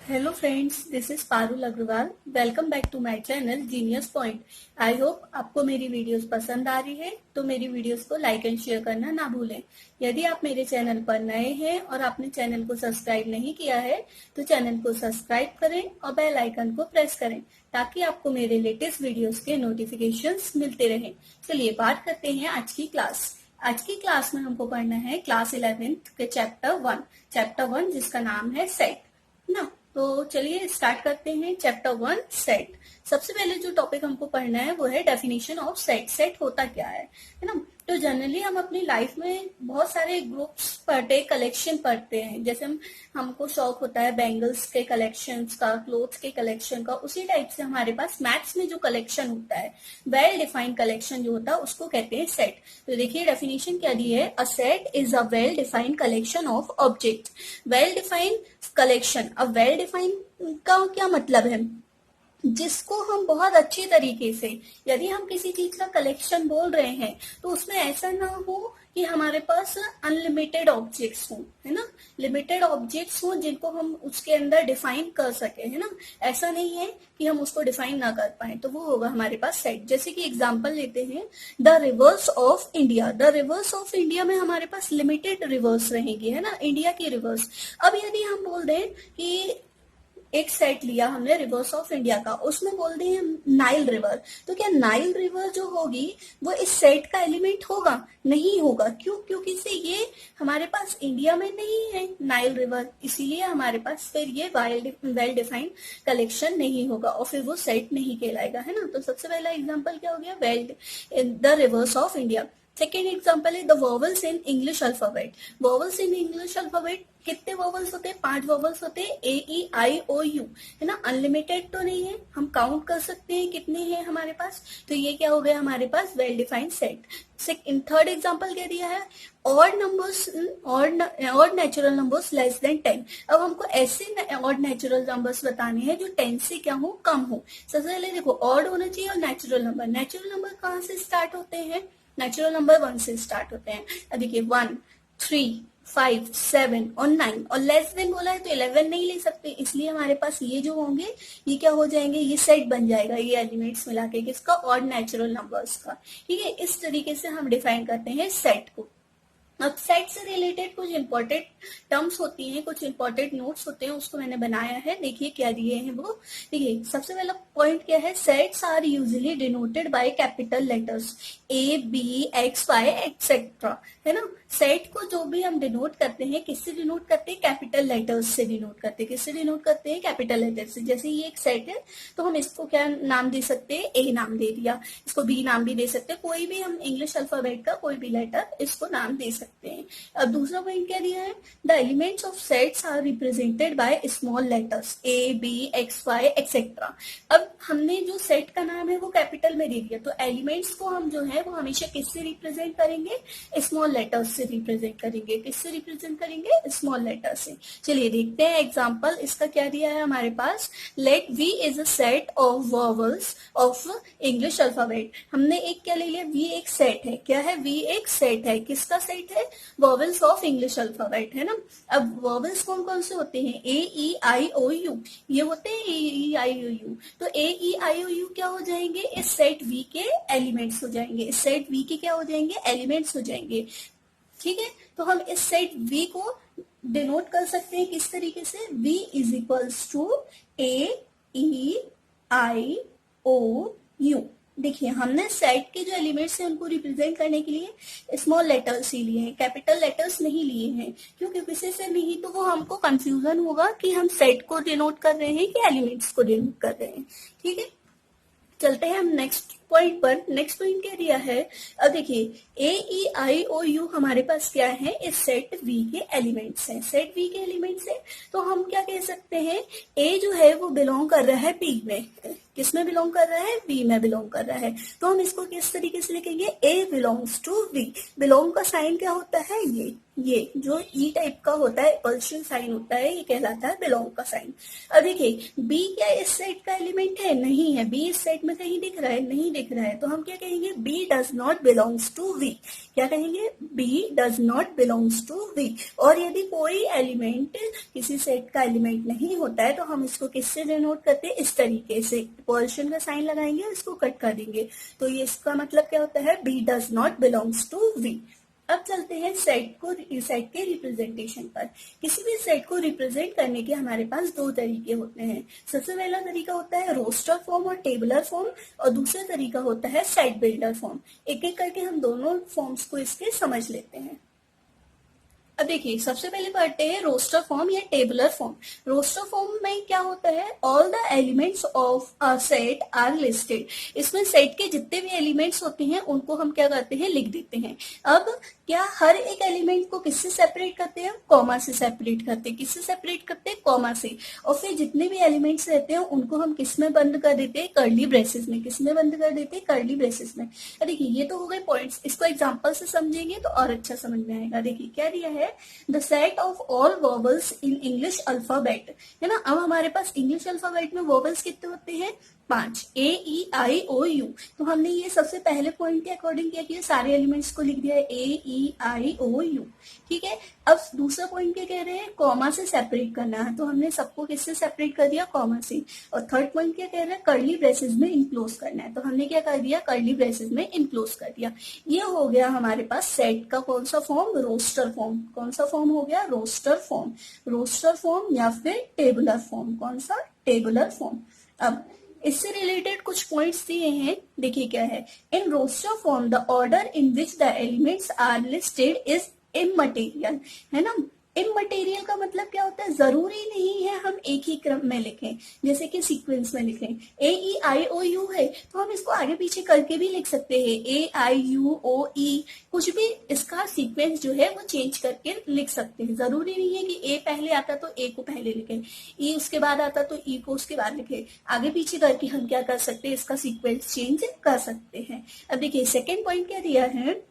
Hello friends, this is Parul Agarwal. Welcome back to my channel genius point. I hope आपको मेरी videos पसंद आ रही है, तो मेरी वीडियोस को लाइक एंड शेयर करना ना भूलें। यदि आप मेरे चैनल पर नए हैं और आपने चैनल को सब्सक्राइब नहीं किया है तो चैनल को सब्सक्राइब करें और बेल आइकन को प्रेस करें ताकि आपको मेरे लेटेस्ट वीडियोस के नोटिफिकेशंस मिलते रहें। चलिए बात करते हैं आज की क्लास। आज की क्लास में हमको पढ़ना है क्लास 11th के चैप्टर वन जिसका नाम है सेट ना। तो चलिए स्टार्ट करते हैं चैप्टर 1 सेट। सबसे पहले जो टॉपिक हमको पढ़ना है वो है डेफिनेशन ऑफ सेट। सेट होता क्या है ना। तो जनरली हम अपनी लाइफ में बहुत सारे ग्रुप्स पढ़ते, कलेक्शन पढ़ते हैं। जैसे हमको शौक होता है बैंगल्स के कलेक्शंस का, क्लोथ्स के कलेक्शन का, उसी टाइप से हमारे पास मैथ्स में जो कलेक्शन होता है, वेल डिफाइंड कलेक्शन जो होता है उसको कहते हैं सेट। तो देखिए डेफिनेशन क्या दी है। A set is a well defined collection of object. Well defined collection. अब वेल डिफाइंड का क्या मतलब है, जिसको हम बहुत अच्छी तरीके से, यदि हम किसी चीज का कलेक्शन बोल रहे हैं तो उसमें ऐसा ना हो कि हमारे पास अनलिमिटेड ऑब्जेक्ट्स हो, है ना। लिमिटेड ऑब्जेक्ट्स हो जिनको हम उसके अंदर डिफाइन कर सके, है ना। ऐसा नहीं है कि हम उसको डिफाइन ना कर पाए, तो वो होगा हमारे पास सेट। जैसे कि एग्जांपल लेते हैं, the rivers of India. The rivers of India में हमारे पास लिमिटेड रिवर्स रहेंगी, है ना, इंडिया की रिवर्स। अब यदि हम बोल दें कि एक सेट लिया हमने रिवर्स ऑफ इंडिया का, उसमें बोल दें नाइल रिवर, तो क्या नाइल रिवर जो होगी वो इस सेट का एलिमेंट होगा? नहीं होगा। क्यों? क्योंकि से ये हमारे पास इंडिया में नहीं है नाइल रिवर, इसीलिए हमारे पास फिर ये वेल डिफाइंड कलेक्शन नहीं होगा और फिर वो सेट नहीं कहलाएगा, है ना। तो सबसे पहला एग्जाम्पल क्या हो गया, the rivers of India. Second example है the vowels in English alphabet. Vowels in English alphabet कितने वॉवल्स होते हैं? 5 वॉवल्स होते हैं, A E I O U, है ना। अनलिमिटेड तो नहीं है, हम काउंट कर सकते हैं कितने हैं हमारे पास। तो ये क्या हो गया हमारे पास, well defined set. Third example क्या दिया है, odd numbers, odd natural numbers less than 10। अब हमको ऐसे ऑड नेचुरल नंबर्स बताने हैं जो 10 से क्या हो, कम हो। सबसे पहले देखो ऑड होना चाहिए और नेचुरल नंबर। नेचुरल नंबर कहाँ से स्टार्ट होते हैं? नेचुरल नंबर 1 से स्टार्ट होते हैं। अब देखिए 1, 3, 5, 7 और 9, और लेस देन बोला है तो 11 नहीं ले सकते, इसलिए हमारे पास ये जो होंगे ये क्या हो जाएंगे, ये सेट बन जाएगा, ये एलिमेंट्स मिला के किसका, ऑड नेचुरल नंबर्स का। ठीक है, इस तरीके से हम डिफाइन करते हैं सेट को। अब सेट से रिलेटेड कुछ इंपॉर्टेंट टर्म्स होती हैं, कुछ इंपॉर्टेंट नोट्स होते हैं, उसको मैंने बनाया है। देखिए क्या दिए हैं वो। देखिए सबसे पहला पॉइंट क्या है, sets are usually denoted by capital letters A, B, X, Y etcetera, है ना। सेट को जो भी हम डिनोट करते हैं, किससे डिनोट करते हैं? कैपिटल लेटर्स से डिनोट करते हैं। किससे डिनोट करते हैं? कैपिटल लेटर से। जैसे ये एक सेट है तो हम इसको क्या नाम दे सकते हैं? A नाम दे दिया, इसको B नाम भी दे सकते हैं, कोई भी हम इंग्लिश अल्फाबेट का कोई भी लेटर इसको नाम दे सकते हैं। अब दूसरा पॉइंट क्या दिया है, the elements of sets are represented by small letters A, B, X, Y etcetera. अब हमने जो सेट का नाम है वो कैपिटल में दे दिया, तो एलिमेंट्स को हम जो है वो हमेशा किससे रिप्रेजेंट करेंगे? स्मॉल लेटर्स से रिप्रेजेंट करेंगे। किससे रिप्रेजेंट करेंगे? स्मॉल लेटर से। चलिए देखते हैं एग्जांपल। इसका क्या दिया है हमारे पास, let V is a set of vowels of English alphabet. हमने एक क्या ले लिया, V एक सेट है। क्या है? V एक सेट है। किसका सेट है? वॉवल्स ऑफ इंग्लिश अल्फाबेट, है ना। अब वॉवल्स कौन कौन से होते हैं? A E I O U, ये होते हैं A E I O U। तो A E I O U क्या हो जाएंगे? इस सेट V के एलिमेंट्स हो जाएंगे। इस सेट V के क्या हो जाएंगे? एलिमेंट्स हो जाएंगे। ठीक है, तो हम इस सेट V को डिनोट कर सकते हैं किस तरीके से, V is equals to A E I O U। देखिए हमने सेट के जो एलिमेंट्स हैं उनको रिप्रेजेंट करने के लिए स्मॉल लेटर्स ही लिए हैं, कैपिटल लेटर्स नहीं लिए हैं। क्यों? क्योंकि किसी से नहीं तो वो हमको कंफ्यूजन होगा कि हम सेट को डिनोट कर रहे हैं कि एलिमेंट्स को डिनोट कर रहे हैं। ठीक है, चलते हैं हम नेक्स्ट पॉइंट पर। नेक्स्ट पॉइंट क्या दिया है, अब देखिए A E I O U हमारे पास क्या है, इस सेट V के एलिमेंट्स हैं। सेट V के एलिमेंट्स हैं तो हम क्या कह सकते हैं, A जो है वो बिलोंग कर रहा है B में। किस में बिलोंग कर रहा है? B में बिलोंग कर रहा है। तो हम इसको किस तरीके से लिखेंगे, A belongs to V। Belong का साइन क्या होता है? ये ये जो ई टाइप का होता है इपल्शन साइन होता है, ये कहलाता है बिलोंग का साइन। अब देखिए बी क्या इस सेट का एलिमेंट है? नहीं है। बी इस सेट में कहीं दिख रहा है? नहीं दिख रहा है। तो हम क्या कहेंगे? B does not belongs to V. क्या कहेंगे? B does not belongs to V. और यदि कोई एलिमेंट किसी सेट का एलिमेंट नहीं होता है तो हम इसको किससे डिनोट करते हैं? इस तरीके से इक्वल्शन का साइन लगाएंगे और इसको कट कर देंगे। तो ये इसका मतलब क्या होता है? B does not belongs to V. अब चलते हैं सेट के रिप्रेजेंटेशन पर। किसी भी सेट को रिप्रेजेंट करने के हमारे पास दो तरीके होते हैं। सबसे पहला तरीका होता है रोस्टर फॉर्म और टेबुलर फॉर्म, और दूसरा तरीका होता है सेट बिल्डर फॉर्म। एक एक करके हम दोनों फॉर्म्स को इसके समझ लेते हैं। अब देखिए सबसे पहले पढ़ते हैं रोस्टर फॉर्म या टेबुलर फॉर्म। रोस्टर फॉर्म में क्या होता है? All the elements of a set are listed. इसमें सेट के जितने भी एलिमेंट्स होते हैं उनको हम क्या करते हैं? लिख देते हैं। अब क्या हर एक एलिमेंट को किससे सेपरेट करते हैं? कॉमा से सेपरेट करते हैं। किससे सेपरेट करते हैं? कॉमा से। और फिर जितने भी एलिमेंट्स रहते हैं उनको हम किस में बंद कर देते हैं? कर्ली ब्रेसेस में। किस में बंद कर देते हैं? कर्ली ब्रेसेस में। देखिए ये तो हो गए पॉइंट्स। इसको एग्जांपल से समझेंगे तो और अच्छा समझ में आएगा। देखिए क्या दिया है? The set of all vowels in English alphabet, है ना। अब हमारे पास इंग्लिश अल्फाबेट में वोवेल्स कितने होते हैं? 5। ए ई आई ओ यू। तो हमने ये सबसे पहले पॉइंट के अकॉर्डिंग क्या किया? सारे एलिमेंट्स को लिख दिया है A E I O you. ठीक है। अब दूसरा पॉइंट क्या कह रहे हैं? कॉमा से सेपरेट करना है, तो हमने सबको किससे सेपरेट कर दिया? कॉमा से। और थर्ड पॉइंट क्या कह रहे हैं? कर्ली ब्रेसेस में इनक्लोज करना है, तो हमने क्या कर दिया? कर्ली ब्रेसेस में इनक्लोज कर दिया। ये हो गया हमारे पास सेट का कौन सा फॉर्म? Roster form. कौन सा फॉर्म हो गया? Roster form. रोस्टर फॉर्म या फिर टेबुलर फॉर्म। कौन सा? Tabular form. अब इससे रिलेटेड कुछ पॉइंट्स दिए हैं, देखिए क्या है। In roster form the order in which the elements are listed is immaterial, है ना। इमटेरियल का मतलब क्या होता है? जरूरी नहीं है हम एक ही क्रम में लिखें, जैसे कि सीक्वेंस में लिखें। ए ई आई ओ यू है तो हम इसको आगे पीछे करके भी लिख सकते हैं। ए आई यू ओ ई, कुछ भी इसका सीक्वेंस जो है वो चेंज करके लिख सकते हैं। जरूरी नहीं है कि ए पहले आता तो ए को पहले लिखें, ई उसके बाद आता तो ई को उसके बाद लिखें। आगे पीछे करके हम क्या कर सकते हैं? इसका सीक्वेंस चेंज कर सकते हैं। अब देखिए सेकेंड पॉइंट क्या दिया है?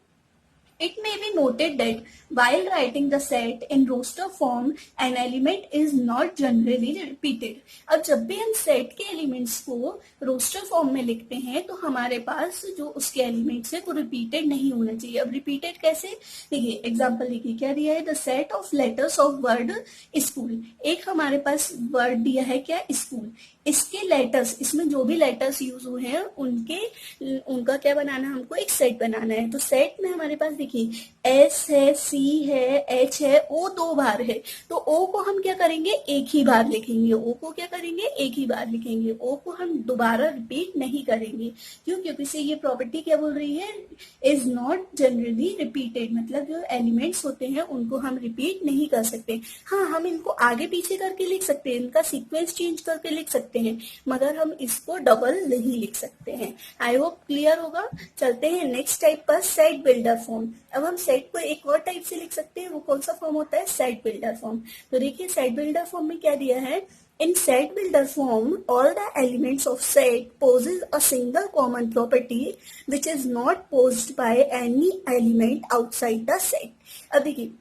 It may be noted that while writing the set in roster form, an element is not generally repeated. अब जब भी हम सेट के एलिमेंट्स को रोस्टर फॉर्म में लिखते हैं तो हमारे पास जो उसके एलिमेंट्स है वो रिपीटेड नहीं होना चाहिए। अब रिपीटेड कैसे? देखिए एग्जांपल देखिए क्या दिया है? The set of letters of word school. एक हमारे पास वर्ड दिया है क्या? स्कूल। इसके लेटर्स, इसमें जो भी लेटर्स यूज हुए हैं उनका क्या बनाना है? हमको एक सेट बनाना है। तो सेट में हमारे पास देखिए एस है, सी है, एच है, ओ 2 बार है। तो ओ को हम क्या करेंगे? एक ही बार लिखेंगे। ओ को क्या करेंगे? एक ही बार लिखेंगे। ओ को हम दोबारा रिपीट नहीं करेंगे। क्यों? क्योंकि से ये प्रॉपर्टी क्या बोल रही है? इज नॉट जनरली रिपीटेड, मतलब जो एलिमेंट्स होते हैं उनको हम रिपीट नहीं कर सकते। हाँ, हम इनको आगे पीछे करके लिख सकते हैं, इनका सीक्वेंस चेंज करके लिख सकते हैं, मगर हम इसको डबल नहीं लिख सकते हैं। आई होप क्लियर होगा। चलते हैं नेक्स्ट टाइप पर, सेट बिल्डर फॉर्म। अब हम सेट को एक और टाइप से लिख सकते हैं, वो कौन सा फॉर्म होता है? Set builder form. तो देखिए सेट बिल्डर फॉर्म में क्या दिया है? In set builder form, all the elements of set possess a single common property which is not possessed by any element outside the set. अब देखिए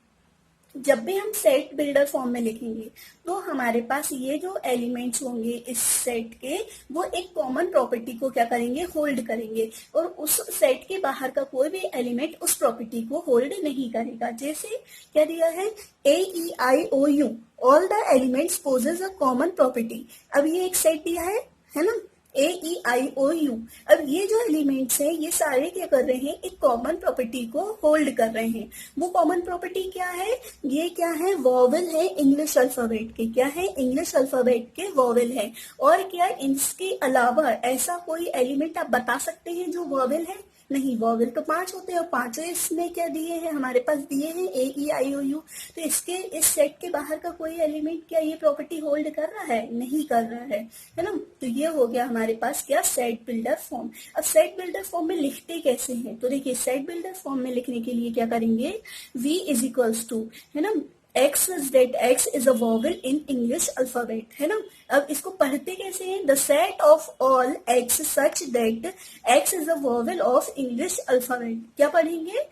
जब भी हम सेट बिल्डर फॉर्म में लिखेंगे तो हमारे पास ये जो एलिमेंट्स होंगे इस सेट के, वो एक कॉमन प्रॉपर्टी को क्या करेंगे? होल्ड करेंगे। और उस सेट के बाहर का कोई भी एलिमेंट उस प्रॉपर्टी को होल्ड नहीं करेगा। जैसे क्या दिया है? A E I O U, all the elements possess a common property. अब ये एक सेट दिया है ना, ए ई आई ओ यू। अब ये जो एलिमेंट्स हैं ये सारे क्या कर रहे हैं? एक कॉमन प्रॉपर्टी को होल्ड कर रहे हैं। वो कॉमन प्रॉपर्टी क्या है? ये क्या है? वॉवेल है इंग्लिश अल्फाबेट के। क्या है? इंग्लिश अल्फाबेट के वॉवेल है। और क्या इसके अलावा ऐसा कोई एलिमेंट आप बता सकते हैं जो वॉवेल है? नहीं, वॉवेल तो 5 होते हैं और 5 इसमें क्या दिए हैं? हमारे पास दिए हैं ए ई आई ओ यू। तो इसके इस सेट के बाहर का कोई एलिमेंट क्या ये प्रॉपर्टी होल्ड कर रहा है? नहीं कर रहा है ना। तो ये हो गया हमारे पास क्या? Set builder form. अब सेट बिल्डर फॉर्म में लिखते कैसे हैं? तो देखिए सेट बिल्डर फॉर्म में लिखने के लिए क्या करेंगे? V इज इक्वल्स टू, है ना, X is that X is a vowel in English alphabet, है ना। अब इसको पढ़ते कैसे हैं? The set of all X such that X is a vowel of English alphabet। क्या पढ़ेंगे?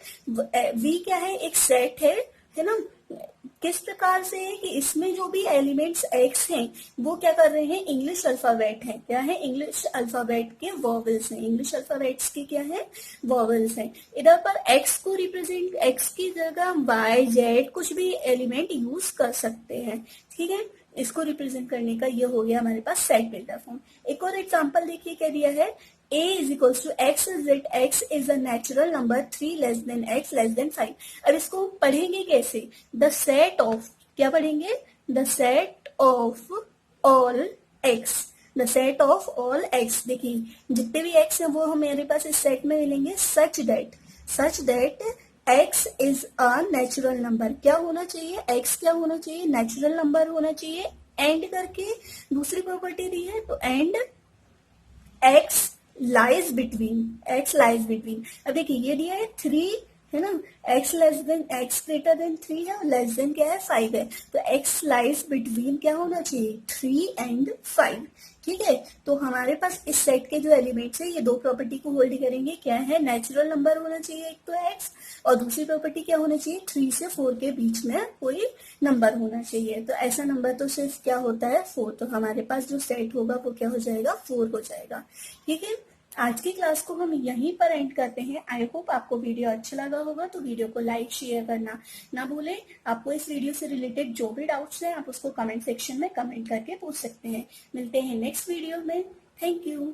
V क्या है? एक सेट है है ना। किस प्रकार से है कि इसमें जो भी एलिमेंट्स एक्स हैं वो क्या कर रहे हैं, इंग्लिश अल्फाबेट है। क्या है, इंग्लिश अल्फाबेट के वॉवल्स हैं। इंग्लिश अल्फाबेट्स की क्या है, वॉवल्स हैं। इधर पर एक्स को रिप्रेजेंट, एक्स की जगह वाई जेड कुछ भी एलिमेंट यूज कर सकते हैं, ठीक है। इसको रिप्रेजेंट करने का ये हो गया हमारे पास सेट डेल्टा फॉर्म। एक और एग्जांपल देखिए क्या दिया है, a is equals to x is that x is a natural number 3 less than x less than 5। अब इसको पढ़ेंगे कैसे, द सेट ऑफ, क्या पढ़ेंगे, the set of all x, the set of all x। देखिए जितने भी x हैं वो हमारे पास इस सेट में मिलेंगे, such that x is a natural number. क्या होना चाहिए, x क्या होना चाहिए, नेचुरल नंबर होना चाहिए। एंड करके दूसरी प्रॉपर्टी दी है, तो एंड x लाइज बिटवीन। अब देखिए ये दिया है 3, है ना, x ग्रेटर देन 3 है और लेस देन क्या है, 5 है। तो x लाइज बिटवीन क्या होना चाहिए, 3 एंड 5, ठीक है। तो हमारे पास इस सेट के जो एलिमेंट्स है ये दो प्रॉपर्टी को होल्ड करेंगे। क्या है, नेचुरल नंबर होना चाहिए एक तो x, और दूसरी प्रॉपर्टी क्या होना चाहिए, 3 से 4 के बीच में कोई नंबर होना चाहिए। तो ऐसा नंबर तो सिर्फ क्या होता है, 4। तो हमारे पास जो सेट होगा वो क्या हो जाएगा, 4 हो जाएगा, ठीक है। आज की क्लास को हम यहीं पर एंड करते हैं। आई होप आपको वीडियो अच्छा लगा होगा, तो वीडियो को लाइक शेयर करना ना भूलें। आपको इस वीडियो से रिलेटेड जो भी डाउट्स हैं आप उसको कमेंट सेक्शन में कमेंट करके पूछ सकते हैं। मिलते हैं नेक्स्ट वीडियो में। Thank you.